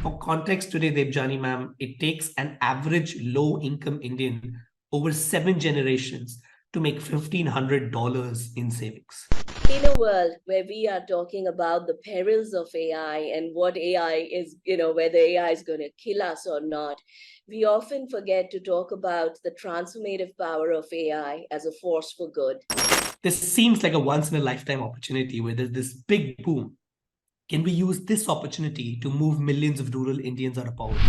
For context today, Debjani ma'am, it takes an average low-income Indian over 7 generations to make $1,500 in savings. In a world where we are talking about the perils of AI and what AI is, whether AI is going to kill us or not, we often forget to talk about the transformative power of AI as a force for good. This seems like a once-in-a-lifetime opportunity where there's this big boom. Can we use this opportunity to move millions of rural Indians out of poverty?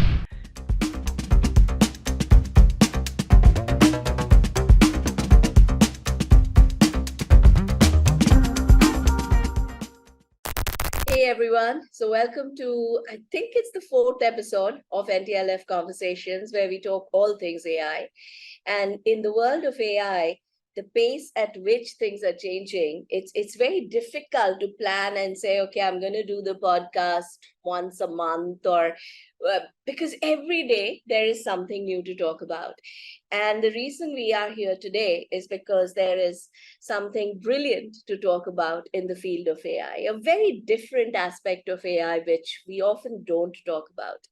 Hey everyone, so welcome to, I think it's the 4th episode of NTLF Conversations, where we talk all things AI. And in the world of AI, the pace at which things are changing, it's very difficult to plan and say, okay, I'm going to do the podcast once a month, or because every day there is something new to talk about. And the reason we are here today is because there is something brilliant to talk about in the field of AI, a very different aspect of AI, which we often don't talk about.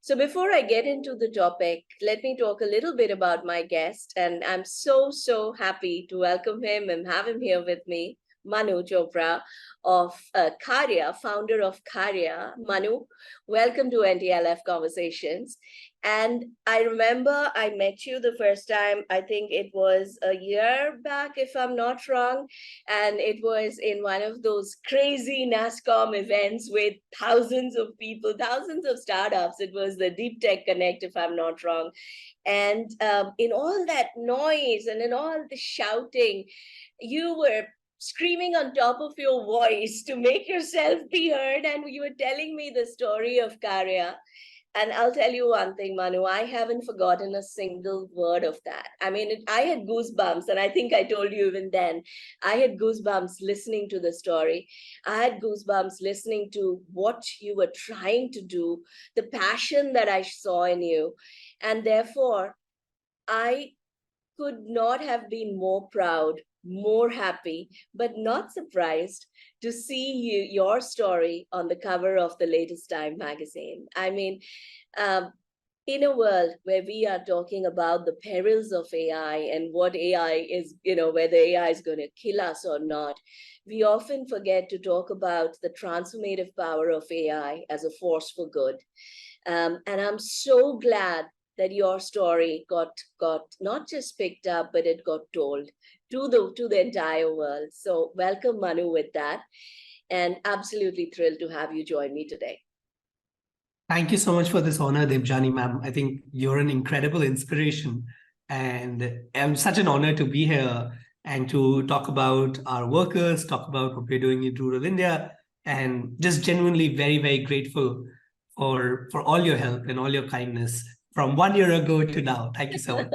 So before I get into the topic, let me talk a little bit about my guest. And I'm so happy to welcome him and have him here with me, Manu Chopra of Karya, founder of Karya. Manu, welcome to NTLF Conversations. And I remember I met you the first time, I think it was a year back, if I'm not wrong. And it was in one of those crazy Nasscom events with thousands of people, thousands of startups. It was the Deep Tech Connect, if I'm not wrong. And in all that noise and in all the shouting, you were screaming on top of your voice to make yourself be heard. And you were telling me the story of Karya. And I'll tell you one thing, Manu, I haven't forgotten a single word of that. I mean, I had goosebumps, and I think I told you even then, I had goosebumps listening to the story. I had goosebumps listening to what you were trying to do, the passion that I saw in you. And therefore, I could not have been more proud, more happy, but not surprised to see your story on the cover of the latest Time magazine. I mean, in a world where we are talking about the perils of AI and what AI is, whether AI is going to kill us or not, we often forget to talk about the transformative power of AI as a force for good. And I'm so glad that your story got not just picked up, but it got told to the entire world. So welcome, Manu, with that. And absolutely thrilled to have you join me today. Thank you so much for this honor, Debjani ma'am. I think you're an incredible inspiration, and I'm such an honor to be here and to talk about our workers, talk about what we're doing in rural India, and just genuinely very grateful for all your help and all your kindness from 1 year ago to now. Thank you so much.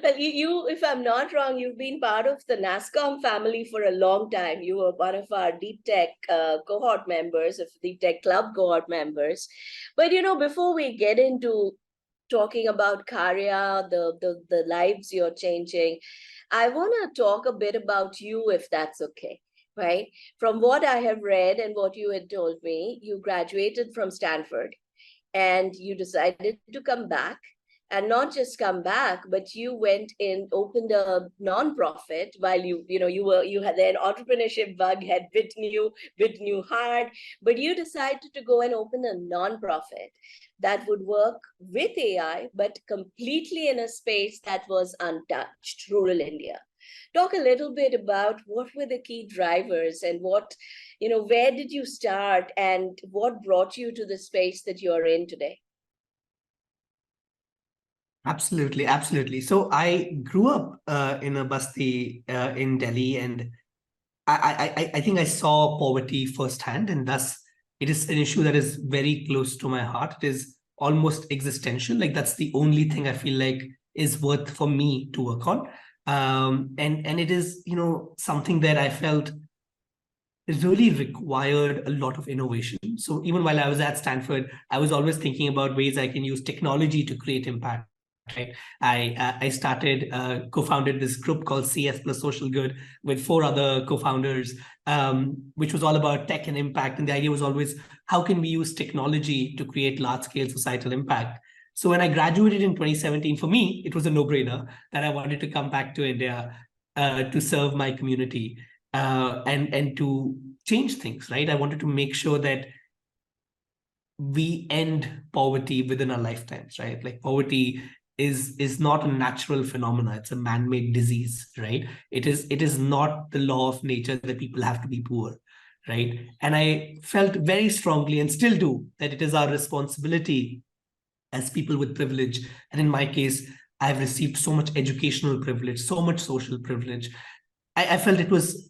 Well, you, if I'm not wrong, you've been part of the Nasscom family for a long time. You were one of our Deep Tech cohort members, of Deep Tech Club cohort members. But, before we get into talking about Karya, the lives you're changing, I want to talk a bit about you, if that's okay. Right? From what I have read and what you had told me, you graduated from Stanford and you decided to come back, and not just come back, but you went in, opened a nonprofit while you had an entrepreneurship bug had bitten you hard, but you decided to go and open a nonprofit that would work with AI, but completely in a space that was untouched, rural India. Talk a little bit about what were the key drivers and where did you start and what brought you to the space that you're in today? Absolutely. So I grew up in a basti in Delhi, and I think I saw poverty firsthand, and thus it is an issue that is very close to my heart. It is almost existential. Like that's the only thing I feel like is worth for me to work on. And it is, something that I felt really required a lot of innovation. So even while I was at Stanford, I was always thinking about ways I can use technology to create impact. right? I started, co-founded this group called CS Plus Social Good with 4 other co-founders, which was all about tech and impact. And the idea was always, how can we use technology to create large-scale societal impact? So when I graduated in 2017, for me, it was a no-brainer that I wanted to come back to India to serve my community and to change things, right? I wanted to make sure that we end poverty within our lifetimes, right? Like poverty is not a natural phenomena, it's a man-made disease, right? It is not the law of nature that people have to be poor, right? And I felt very strongly, and still do, that it is our responsibility as people with privilege. And in my case, I've received so much educational privilege, so much social privilege. I felt it was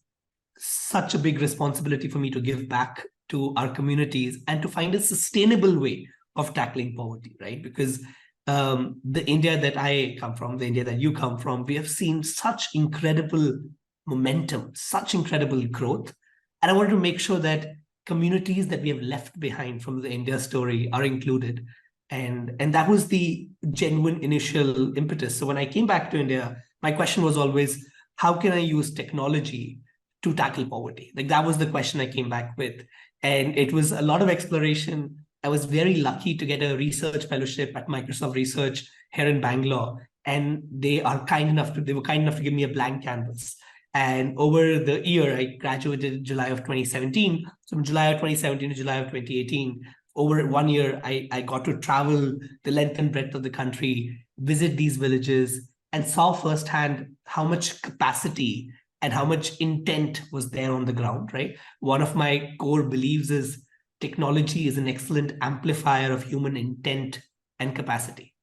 such a big responsibility for me to give back to our communities and to find a sustainable way of tackling poverty, right? Because the India that I come from, the India that you come from, we have seen such incredible momentum, such incredible growth. And I wanted to make sure that communities that we have left behind from the India story are included. And that was the genuine initial impetus. So when I came back to India, my question was always, how can I use technology to tackle poverty? Like that was the question I came back with. And it was a lot of exploration. I was very lucky to get a research fellowship at Microsoft Research here in Bangalore. And they were kind enough to give me a blank canvas. And over the year, I graduated in July of 2017. So from July of 2017 to July of 2018, over 1 year, I got to travel the length and breadth of the country, visit these villages, and saw firsthand how much capacity and how much intent was there on the ground, right? One of my core beliefs is technology is an excellent amplifier of human intent and capacity,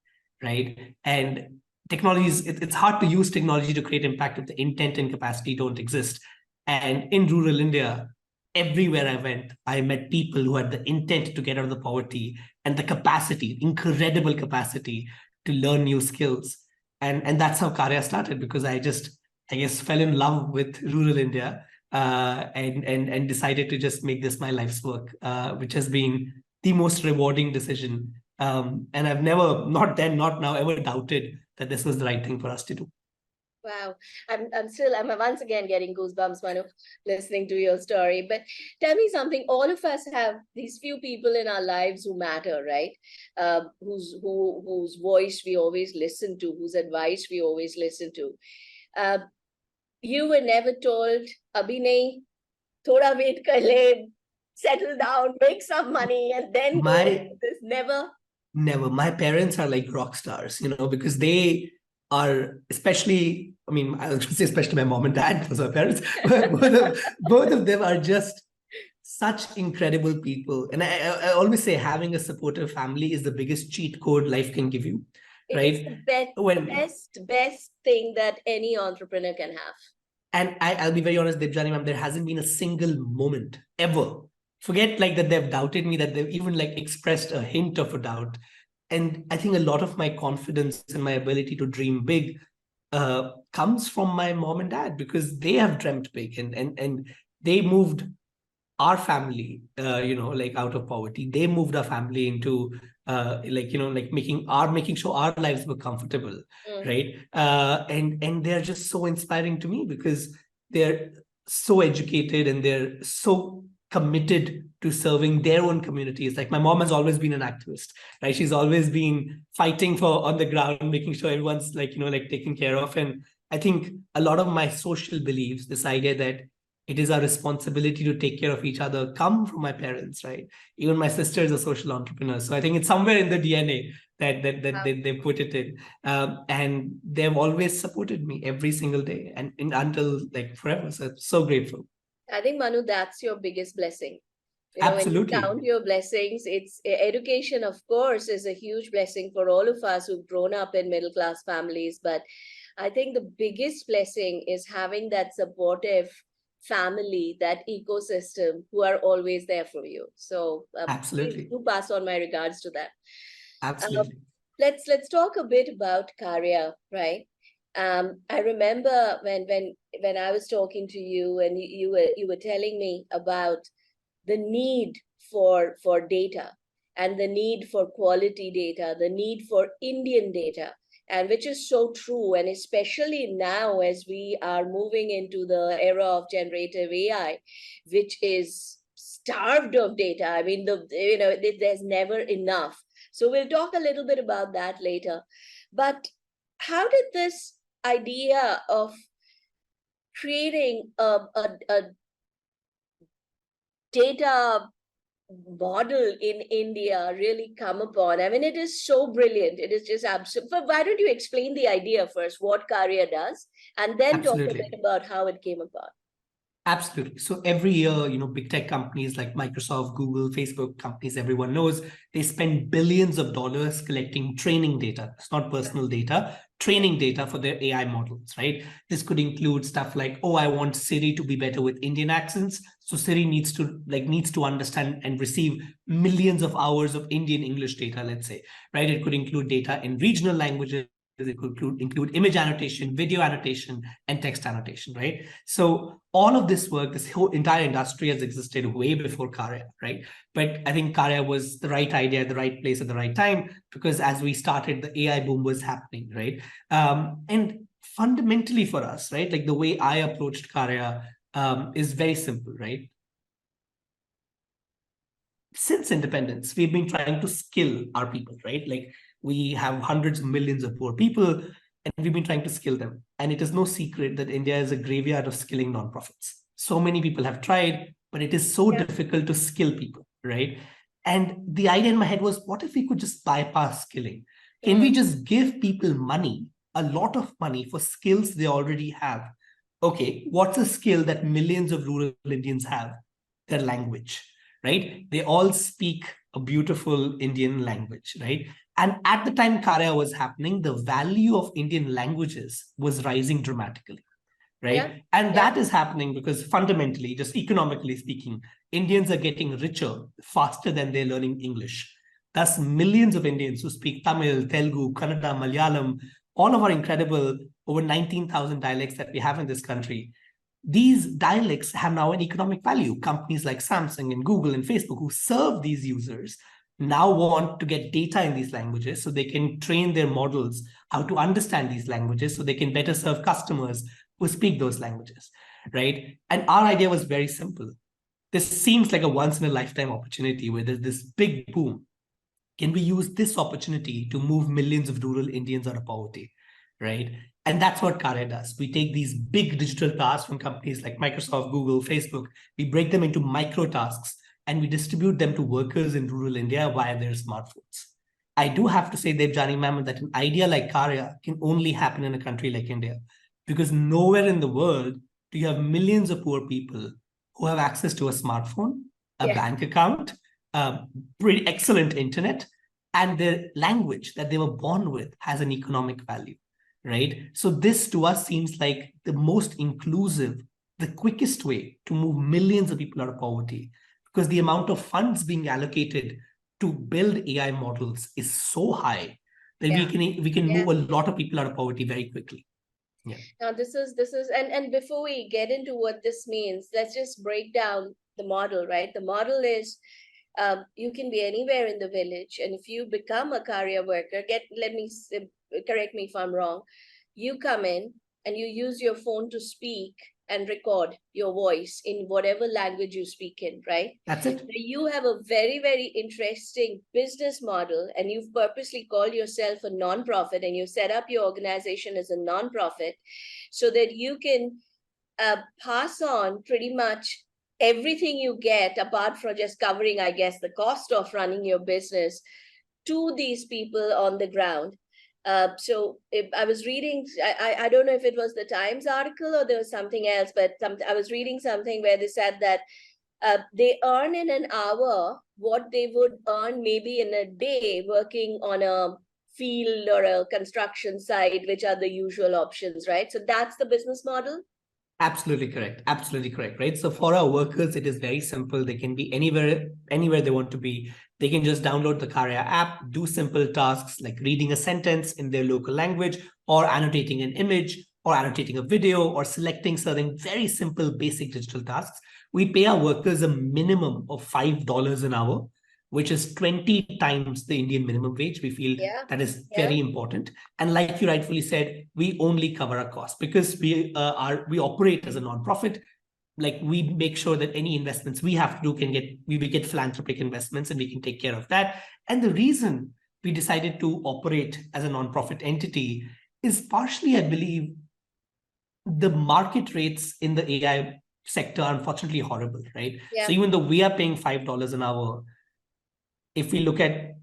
right? And technology it's hard to use technology to create impact if the intent and capacity don't exist. And in rural India, everywhere I went, I met people who had the intent to get out of the poverty and the capacity, incredible capacity to learn new skills. And that's how Karya started, because I guess fell in love with rural India and decided to just make this my life's work, which has been the most rewarding decision. And I've never, not then, not now, ever doubted that this was the right thing for us to do. Wow. I'm once again getting goosebumps, Manu, listening to your story. But tell me something, all of us have these few people in our lives who matter, right? Whose voice we always listen to, whose advice we always listen to. You were never told, abhi nahi, thoda wait kar le, settle down, make some money, and then go into this. Never? Never. My parents are like rock stars, because they are, especially, I mean, I was going to say especially my mom and dad, those are parents, but both of them are just such incredible people. And I always say having a supportive family is the biggest cheat code life can give you, right? It's the best thing that any entrepreneur can have. And I'll be very honest, Debjani ma'am, there hasn't been a single moment ever. Forget like that they've doubted me, that they've even like expressed a hint of a doubt. And I think a lot of my confidence and my ability to dream big comes from my mom and dad, because they have dreamt big and they moved our family, like out of poverty. They moved our family into making sure our lives were comfortable, right? And they're just so inspiring to me, because they're so educated and they're so committed to serving their own communities. Like my mom has always been an activist, right? She's always been fighting for on the ground, making sure everyone's taken care of. And I think a lot of my social beliefs, this idea that it is our responsibility to take care of each other, come from my parents, right? Even my sister is a social entrepreneur. So I think it's somewhere in the DNA that they put it in. And they've always supported me every single day and until like forever. So I'm so grateful. I think, Manu, that's your biggest blessing. Absolutely. When you count your blessings, it's education, of course, is a huge blessing for all of us who've grown up in middle class families. But I think the biggest blessing is having that supportive family, that ecosystem who are always there for you. So absolutely, do pass on my regards to that. Absolutely. Let's talk a bit about Karya, right? I remember when I was talking to you and you were telling me about the need for data and the need for quality data, the need for Indian data. and which is so true. And especially now, as we are moving into the era of generative AI, which is starved of data. I mean, there's never enough. So we'll talk a little bit about that later. But how did this idea of creating a data model in India really come upon? I mean, it is so brilliant. It is just absolute. But why don't you explain the idea first, what Karya does, and then talk a Absolutely. bit about how it came about? Absolutely. So every year, big tech companies like Microsoft, Google, Facebook, companies everyone knows, they spend billions of dollars collecting training data. It's not personal data, training data for their AI models, right? This could include stuff like, oh, I want Siri to be better with Indian accents. So Siri needs to understand and receive millions of hours of Indian English data, let's say, right? It could include data in regional languages. It could include image annotation, video annotation, and text annotation, right? So all of this work, this whole entire industry has existed way before Karya, right? But I think Karya was the right idea at the right place at the right time, because as we started, the AI boom was happening, right? And fundamentally for us, right, like the way I approached Karya is very simple, right? Since independence, we've been trying to skill our people, right? Like we have hundreds of millions of poor people, and we've been trying to skill them. And it is no secret that India is a graveyard of skilling nonprofits. So many people have tried, but it is so difficult to skill people, right? And the idea in my head was, what if we could just bypass skilling? Can we just give people money, a lot of money for skills they already have? Okay, what's a skill that millions of rural Indians have? Their language, right? They all speak a beautiful Indian language, right? And at the time Karya was happening, the value of Indian languages was rising dramatically, right? Yeah. And that is happening because fundamentally, just economically speaking, Indians are getting richer faster than they're learning English. Thus, millions of Indians who speak Tamil, Telugu, Kannada, Malayalam, all of our incredible over 19,000 dialects that we have in this country, these dialects have now an economic value. Companies like Samsung and Google and Facebook who serve these users now want to get data in these languages so they can train their models how to understand these languages so they can better serve customers who speak those languages, right? And our idea was very simple. This seems like a once-in-a-lifetime opportunity where there's this big boom. Can we use this opportunity to move millions of rural Indians out of poverty, right? And that's what Karya does. We take these big digital tasks from companies like Microsoft, Google, Facebook, we break them into micro tasks, and we distribute them to workers in rural India via their smartphones. I do have to say, Debjani ma'am, that an idea like Karya can only happen in a country like India, because nowhere in the world do you have millions of poor people who have access to a smartphone, a bank account, pretty excellent internet, and their language that they were born with has an economic value, right? So this to us seems like the most inclusive, the quickest way to move millions of people out of poverty, because the amount of funds being allocated to build AI models is so high that we can move a lot of people out of poverty very quickly. Yeah. Now this is and before we get into what this means, let's just break down the model, right? The model is you can be anywhere in the village, and if you become a Karya worker, correct me if I'm wrong, you come in and you use your phone to speak and record your voice in whatever language you speak in, right? That's it. You have a very, very interesting business model, and you've purposely called yourself a nonprofit, and you set up your organization as a nonprofit so that you can pass on pretty much everything you get, apart from just covering, I guess, the cost of running your business, to these people on the ground. So I was reading, I don't know if it was the Times article or there was something else, but I was reading something where they said that they earn in an hour what they would earn maybe in a day working on a field or a construction site, which are the usual options, right? So that's the business model. Absolutely correct. Absolutely correct. Right. So for our workers, it is very simple. They can be anywhere they want to be. They can just download the Karya app, do simple tasks like reading a sentence in their local language, or annotating an image, or annotating a video, or selecting certain very simple basic digital tasks. We pay our workers a minimum of $5 an hour. which is 20 times the Indian minimum wage. We feel that is very important. And like you rightfully said, we only cover our costs because we operate as a nonprofit. Like we make sure that any investments we have to do we get philanthropic investments and we can take care of that. And the reason we decided to operate as a nonprofit entity is partially, I believe, the market rates in the AI sector are unfortunately horrible, right? So even though we are paying $5 an hour, if we look at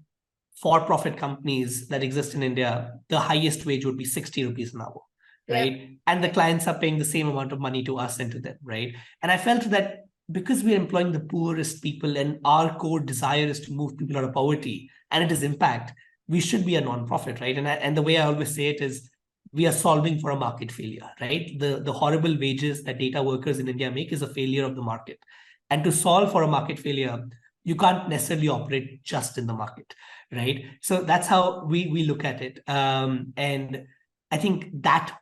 for-profit companies that exist in India, the highest wage would be 60 rupees an hour, right? And the clients are paying the same amount of money to us and to them, right? And I felt that because we're employing the poorest people and our core desire is to move people out of poverty and it is impact, we should be a nonprofit, right? And the way I always say it is, we are solving for a market failure, right? The horrible wages that data workers in India make is a failure of the market. And to solve for a market failure, you can't necessarily operate just in the market, right? So that's how we look at it. And I think that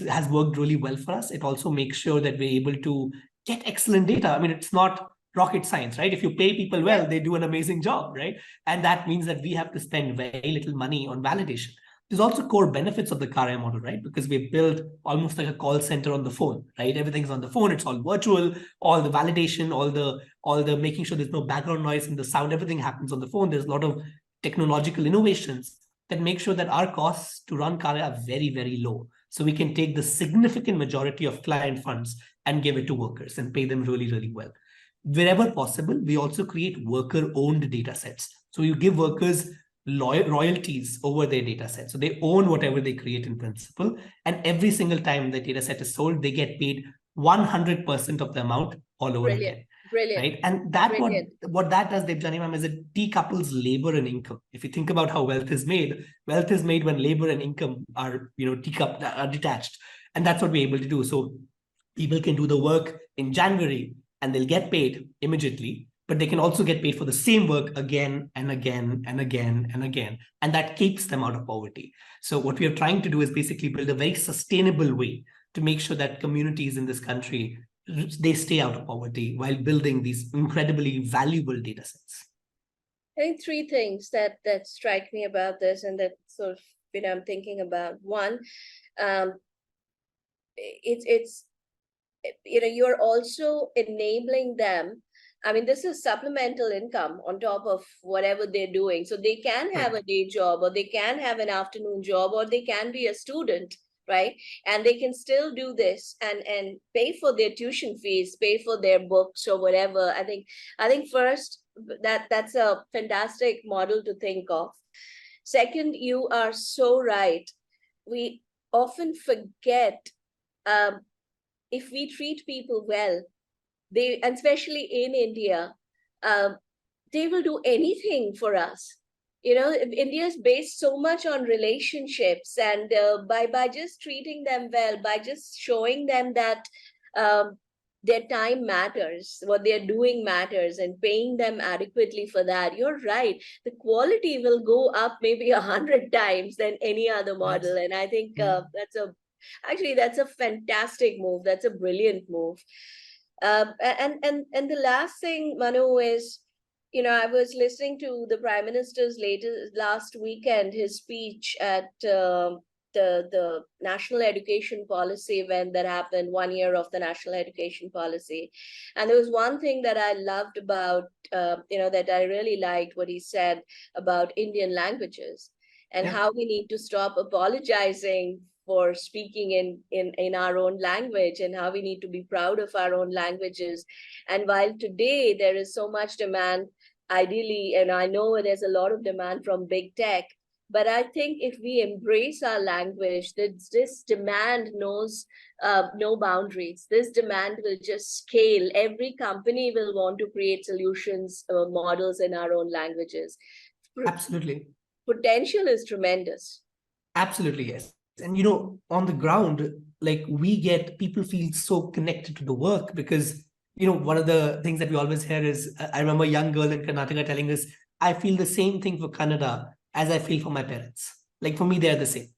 has worked really well for us. It also makes sure that we're able to get excellent data. I mean, it's not rocket science, right? If you pay people well, they do an amazing job, right? And that means that we have to spend very little money on validation. There's also core benefits of the Karya model, right? Because we've built almost like a call center on the phone, right? Everything's on the phone. It's all virtual. All the validation, all the making sure there's no background noise and the sound, everything happens on the phone. There's a lot of technological innovations that make sure that our costs to run Karya are very, very low. So we can take the significant majority of client funds and give it to workers and pay them really, really well. Wherever possible, we also create worker-owned data sets. So you give workers royalties over their data set. So they own whatever they create in principle. And every single time the data set is sold, they get paid 100% of the amount all over again. Brilliant. Right. And that what that does, Debjani ma'am, is it decouples labor and income. If you think about how wealth is made when labor and income are, are detached. And that's what we're able to do. So people can do the work in January and they'll get paid immediately, but they can also get paid for the same work again and again and again and again. And that keeps them out of poverty. So what we are trying to do is basically build a very sustainable way to make sure that communities in this country, they stay out of poverty while building these incredibly valuable data sets. I think three things that strike me about this and that sort of, I'm thinking about. One, it's you're also enabling them. I mean, this is supplemental income on top of whatever they're doing. So they can have a day job, or they can have an afternoon job, or they can be a student, right? And they can still do this and pay for their tuition fees, pay for their books or whatever. I think first, that's a fantastic model to think of. Second, you are so right. We often forget, if we treat people well, and especially in India, they will do anything for us. India is based so much on relationships, and by just treating them well, by just showing them that their time matters, what they're doing matters, and paying them adequately for that, you're right. The quality will go up maybe 100 times than any other model. And I think that's a fantastic move. That's a brilliant move. And the last thing, Manu, is, I was listening to the Prime Minister's last weekend, his speech at the National Education Policy event that happened, 1 year of the National Education Policy. And there was one thing that I loved about, that I really liked what he said about Indian languages and how we need to stop apologizing for speaking in our own language, and how we need to be proud of our own languages. And while today there is so much demand, ideally, and I know there's a lot of demand from big tech, but I think if we embrace our language, this demand knows no boundaries. This demand will just scale. Every company will want to create solutions, models in our own languages. Absolutely. Potential is tremendous. Absolutely, yes. And, on the ground, like people feel so connected to the work because, one of the things that we always hear is, I remember a young girl in Karnataka telling us, I feel the same thing for Kannada as I feel for my parents. Like for me, they're the same,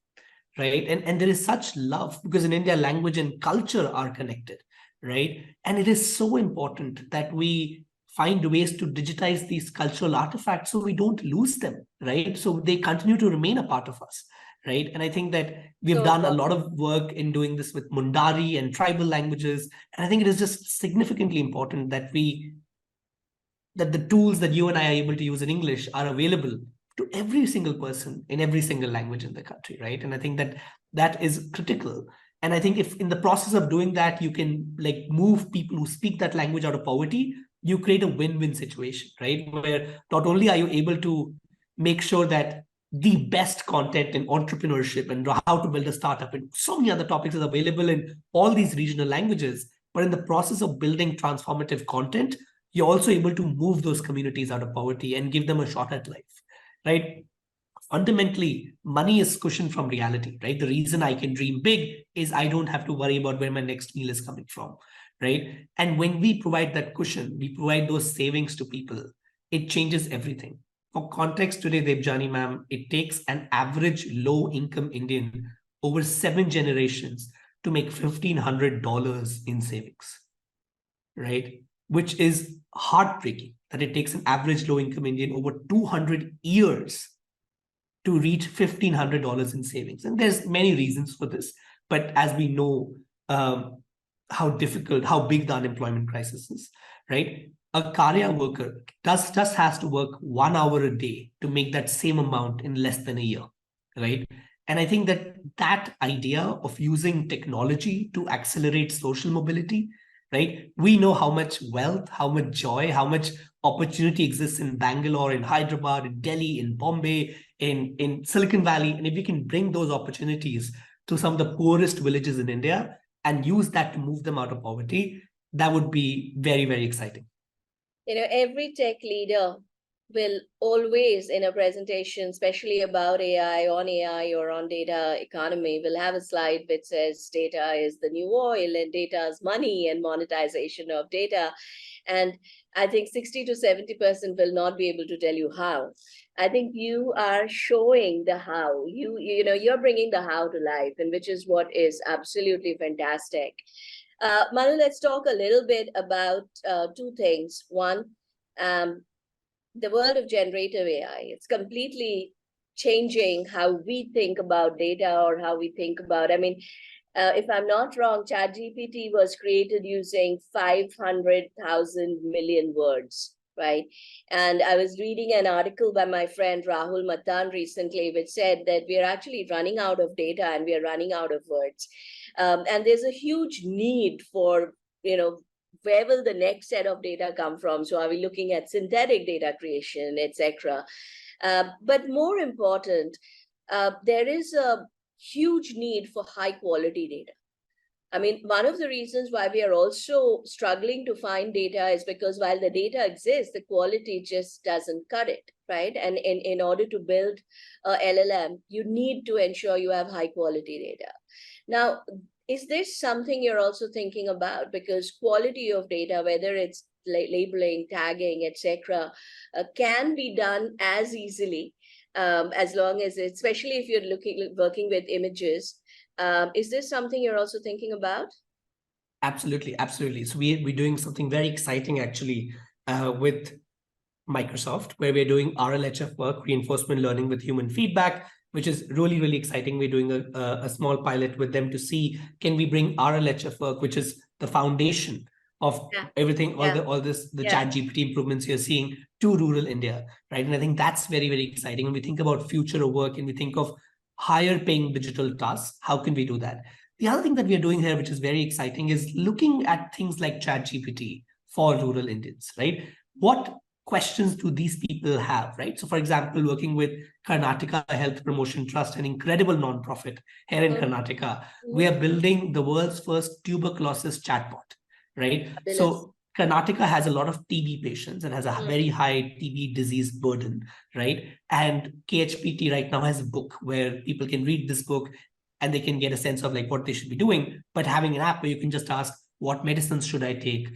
right? And there is such love because in India, language and culture are connected, right? And it is so important that we find ways to digitize these cultural artifacts so we don't lose them, right? So they continue to remain a part of us, right? And I think that we've done a lot of work in doing this with Mundari and tribal languages. And I think it is just significantly important that the tools that you and I are able to use in English are available to every single person in every single language in the country, right? And I think that that is critical. And I think if in the process of doing that, you can like move people who speak that language out of poverty, you create a win-win situation, right? Where not only are you able to make sure that the best content in entrepreneurship and how to build a startup and so many other topics is available in all these regional languages, but in the process of building transformative content, you're also able to move those communities out of poverty and give them a shot at life, right? Fundamentally, money is cushioned from reality, right? The reason I can dream big is I don't have to worry about where my next meal is coming from, right? And when we provide that cushion, we provide those savings to people, it changes everything. For context today, Debjani ma'am, it takes an average low-income Indian over 7 generations to make $1,500 in savings, right? Which is heartbreaking that it takes an average low-income Indian over 200 years to reach $1,500 in savings. And there's many reasons for this. But as we know, how difficult, how big the unemployment crisis is, right? A Karya worker just has to work 1 hour a day to make that same amount in less than a year, right? And I think that idea of using technology to accelerate social mobility, right? We know how much wealth, how much joy, how much opportunity exists in Bangalore, in Hyderabad, in Delhi, in Bombay, in Silicon Valley. And if we can bring those opportunities to some of the poorest villages in India and use that to move them out of poverty, that would be very, very exciting. Every tech leader will always, in a presentation, especially about AI, or on data economy, will have a slide which says data is the new oil and data is money and monetization of data. And I think 60 to 70% will not be able to tell you how. I think you are showing the how. You're bringing the how to life, and which is what is absolutely fantastic. Manu, let's talk a little bit about two things. One, the world of generative AI. It's completely changing how we think about data or how we think about, if I'm not wrong, ChatGPT was created using 500,000 million words, right? And I was reading an article by my friend Rahul Matan recently, which said that we are actually running out of data and we are running out of words. And there's a huge need for, where will the next set of data come from? So are we looking at synthetic data creation, etc.? But more important, there is a huge need for high quality data. I mean, one of the reasons why we are also struggling to find data is because while the data exists, the quality just doesn't cut it, right? And in order to build a LLM, you need to ensure you have high quality data. Now, is this something you're also thinking about? Because quality of data, whether it's labeling, tagging, etc., can be done as easily as long as, especially if you're working with images. Is this something you're also thinking about? Absolutely, absolutely. So we're doing something very exciting actually with Microsoft, where we're doing RLHF work, reinforcement learning with human feedback, which is really, really exciting. We're doing a small pilot with them to see, can we bring RLHF work, which is the foundation of everything, all the ChatGPT improvements you're seeing, to rural India, right? And I think that's very, very exciting. When we think about future of work and we think of higher paying digital tasks, how can we do that? The other thing that we are doing here, which is very exciting, is looking at things like ChatGPT for rural Indians, right? What questions do these people have, right? So for example, working with Karnataka Health Promotion Trust, an incredible nonprofit here in Karnataka, we are building the world's first tuberculosis chatbot, right? So Karnataka has a lot of TB patients and has a very high TB disease burden, right? And KHPT right now has a book where people can read this book and they can get a sense of like what they should be doing. But having an app where you can just ask, what medicines should I take?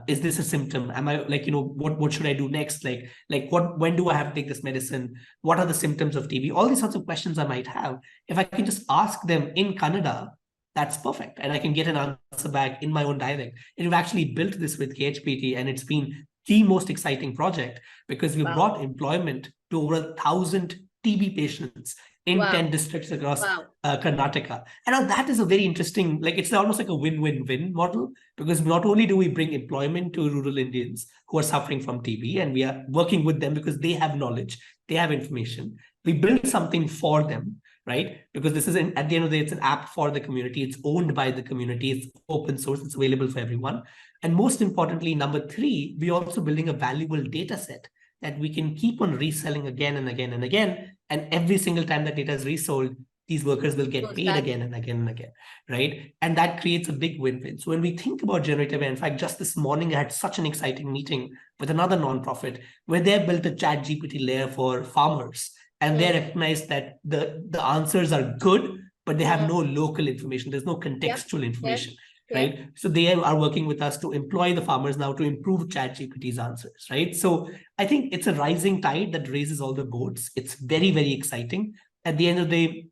Is this a symptom? Am I what should I do next? When do I have to take this medicine? What are the symptoms of TB? All these sorts of questions I might have. If I can just ask them in Kannada, that's perfect. And I can get an answer back in my own dialect. And we've actually built this with KHPT and it's been the most exciting project because we Wow. brought employment to over 1,000 TB patients in Wow. 10 districts across Wow. Karnataka. And now that is a very interesting, like it's almost like a win-win-win model, because not only do we bring employment to rural Indians who are suffering from TB, and we are working with them because they have knowledge, they have information, we build something for them, right? Because this is, at the end of the day, it's an app for the community, it's owned by the community, it's open source, it's available for everyone. And most importantly, number three, we're also building a valuable data set that we can keep on reselling again and again and again. And every single time that data is resold, these workers will get paid again and again and again, right? And that creates a big win-win. So when we think about generative AI, in fact, just this morning, I had such an exciting meeting with another nonprofit where they built a chat GPT layer for farmers. And they recognized that the answers are good, but they have no local information. There's no contextual information. Right. So they are working with us to employ the farmers now to improve ChatGPT's answers. Right. So I think it's a rising tide that raises all the boats. It's very, very exciting. At the end of the day,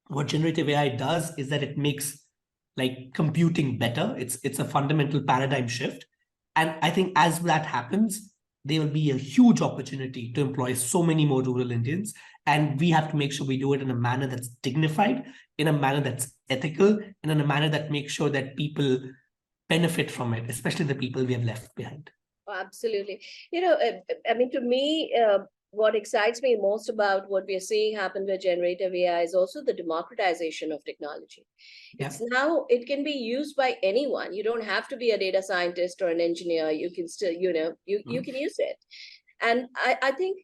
what generative AI does is that it makes like computing better. It's a fundamental paradigm shift. And I think as that happens, there will be a huge opportunity to employ so many more rural Indians. And we have to make sure we do it in a manner that's dignified, in a manner that's ethical, and in a manner that makes sure that people benefit from it, especially the people we have left behind. Oh, absolutely. I mean, to me, what excites me most about what we are seeing happen with generative AI is also the democratization of technology. It's now, it can be used by anyone. You don't have to be a data scientist or an engineer. You can still, you can use it. And I think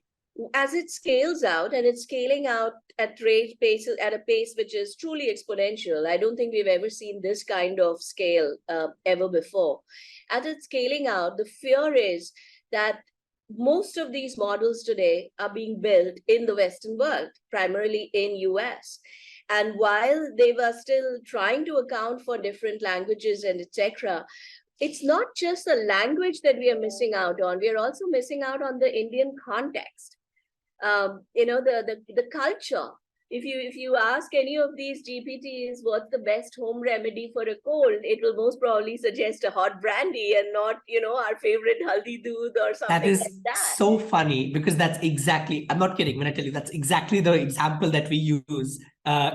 as it scales out, and it's scaling out at a pace which is truly exponential. I don't think we've ever seen this kind of scale ever before. As it's scaling out, the fear is that most of these models today are being built in the Western world, primarily in US. And while they were still trying to account for different languages and etc., it's not just the language that we are missing out on. We are also missing out on the Indian context. The culture. If you ask any of these GPTs what's the best home remedy for a cold, it will most probably suggest a hot brandy and not, our favorite haldi doodh or something that is like that. So funny, because that's exactly, I'm not kidding when I tell you, that's exactly the example that we use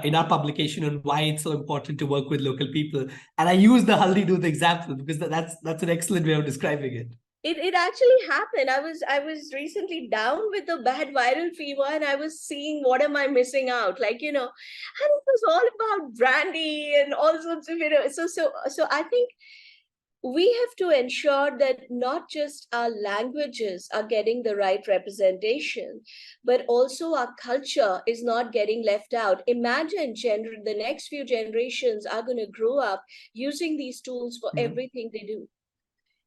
in our publication on why it's so important to work with local people. And I use the haldi doodh example because that's an excellent way of describing it. It actually happened. I was recently down with a bad viral fever, and I was seeing what am I missing out, and it was all about brandy and all sorts of, so I think we have to ensure that not just our languages are getting the right representation, but also our culture is not getting left out. Imagine the next few generations are going to grow up using these tools for everything they do.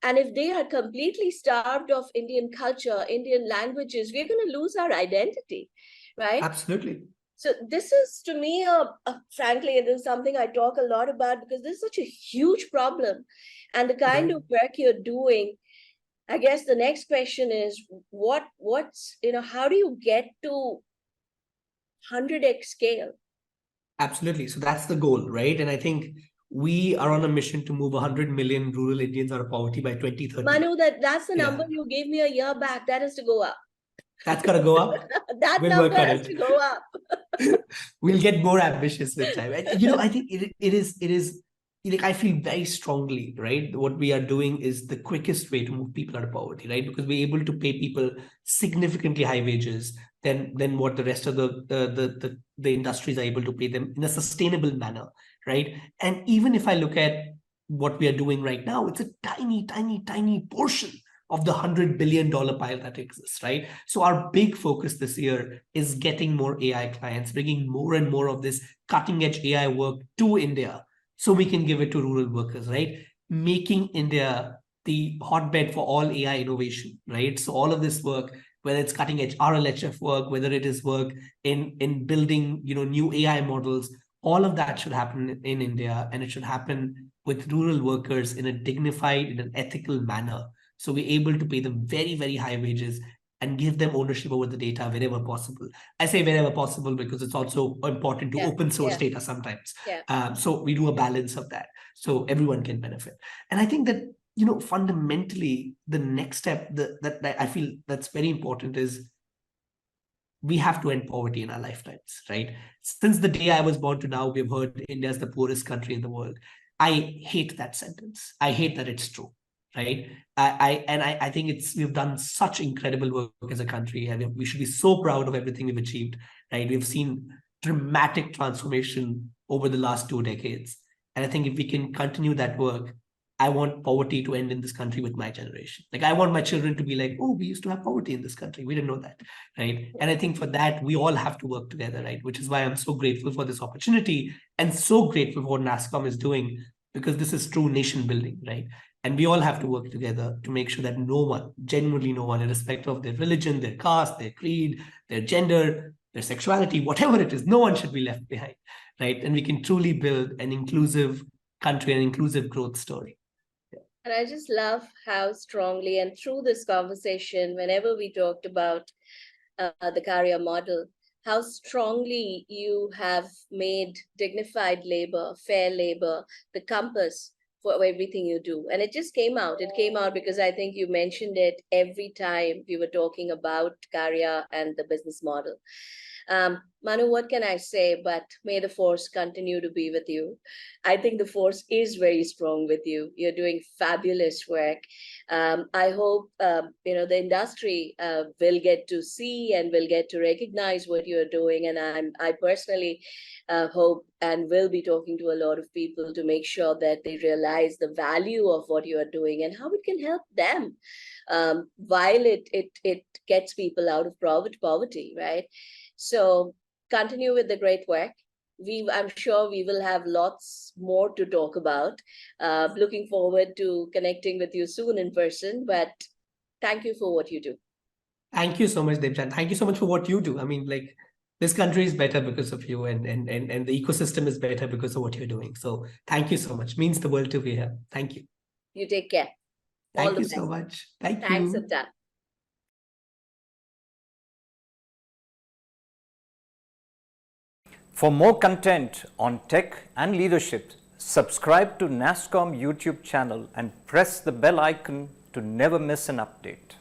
And if they are completely starved of Indian culture, Indian languages, we're going to lose our identity, right? Absolutely. So this is, to me, frankly, this is something I talk a lot about because this is such a huge problem. And the kind of work you're doing, I guess the next question is, how do you get to 100x scale? Absolutely. So that's the goal, right? And I think we are on a mission to move 100 million rural Indians out of poverty by 2030. Manu, that's the number you gave me a year back. That has to go up. That's got to go up. That we'll number has to go up. We'll get more ambitious with time. And, I think it is like, I feel very strongly, right? What we are doing is the quickest way to move people out of poverty, right? Because we're able to pay people significantly high wages than what the rest of the industries are able to pay them in a sustainable manner, right? And even if I look at what we are doing right now, it's a tiny, tiny, tiny portion of the $100 billion pile that exists, right? So our big focus this year is getting more AI clients, bringing more and more of this cutting edge AI work to India so we can give it to rural workers, right? Making India the hotbed for all AI innovation, right? So all of this work, whether it's cutting edge RLHF work, whether it is work in building, new AI models, all of that should happen in India, and it should happen with rural workers in a dignified, in an ethical manner. So we're able to pay them very, very high wages and give them ownership over the data wherever possible. I say wherever possible because it's also important to open source data sometimes. So we do a balance of that so everyone can benefit. And I think that fundamentally, the next step that I feel that's very important is we have to end poverty in our lifetimes, right? Since the day I was born to now, we've heard India is the poorest country in the world. I hate that sentence. I hate that it's true, right? I think we've done such incredible work as a country, and we should be so proud of everything we've achieved, right? We've seen dramatic transformation over the last 2 decades. And I think if we can continue that work, I want poverty to end in this country with my generation. Like, I want my children to be like, oh, we used to have poverty in this country. We didn't know that, right? And I think for that, we all have to work together, right? Which is why I'm so grateful for this opportunity and so grateful for what Nasscom is doing, because this is true nation building, right? And we all have to work together to make sure that no one, genuinely no one, irrespective of their religion, their caste, their creed, their gender, their sexuality, whatever it is, no one should be left behind, right? And we can truly build an inclusive country, an inclusive growth story. And I just love how strongly, and through this conversation, whenever we talked about the Karya model, how strongly you have made dignified labor, fair labor, the compass for everything you do. And it just came out. It came out because I think you mentioned it every time we were talking about Karya and the business model. Manu, what can I say? But may the force continue to be with you. I think the force is very strong with you. You're doing fabulous work. I hope the industry will get to see and will get to recognize what you're doing. And I personally hope and will be talking to a lot of people to make sure that they realize the value of what you are doing and how it can help them while it gets people out of poverty, right? So continue with the great work. I'm sure we will have lots more to talk about. Looking forward to connecting with you soon in person, but thank you for what you do. Thank you so much, Debjani. Thank you so much for what you do. I mean, like, this country is better because of you, and the ecosystem is better because of what you're doing. So thank you so much. Means the world to be here. Thank you. You take care. Thank you so much. Thank you. Thanks a ton. For more content on tech and leadership, subscribe to Nasscom YouTube channel and press the bell icon to never miss an update.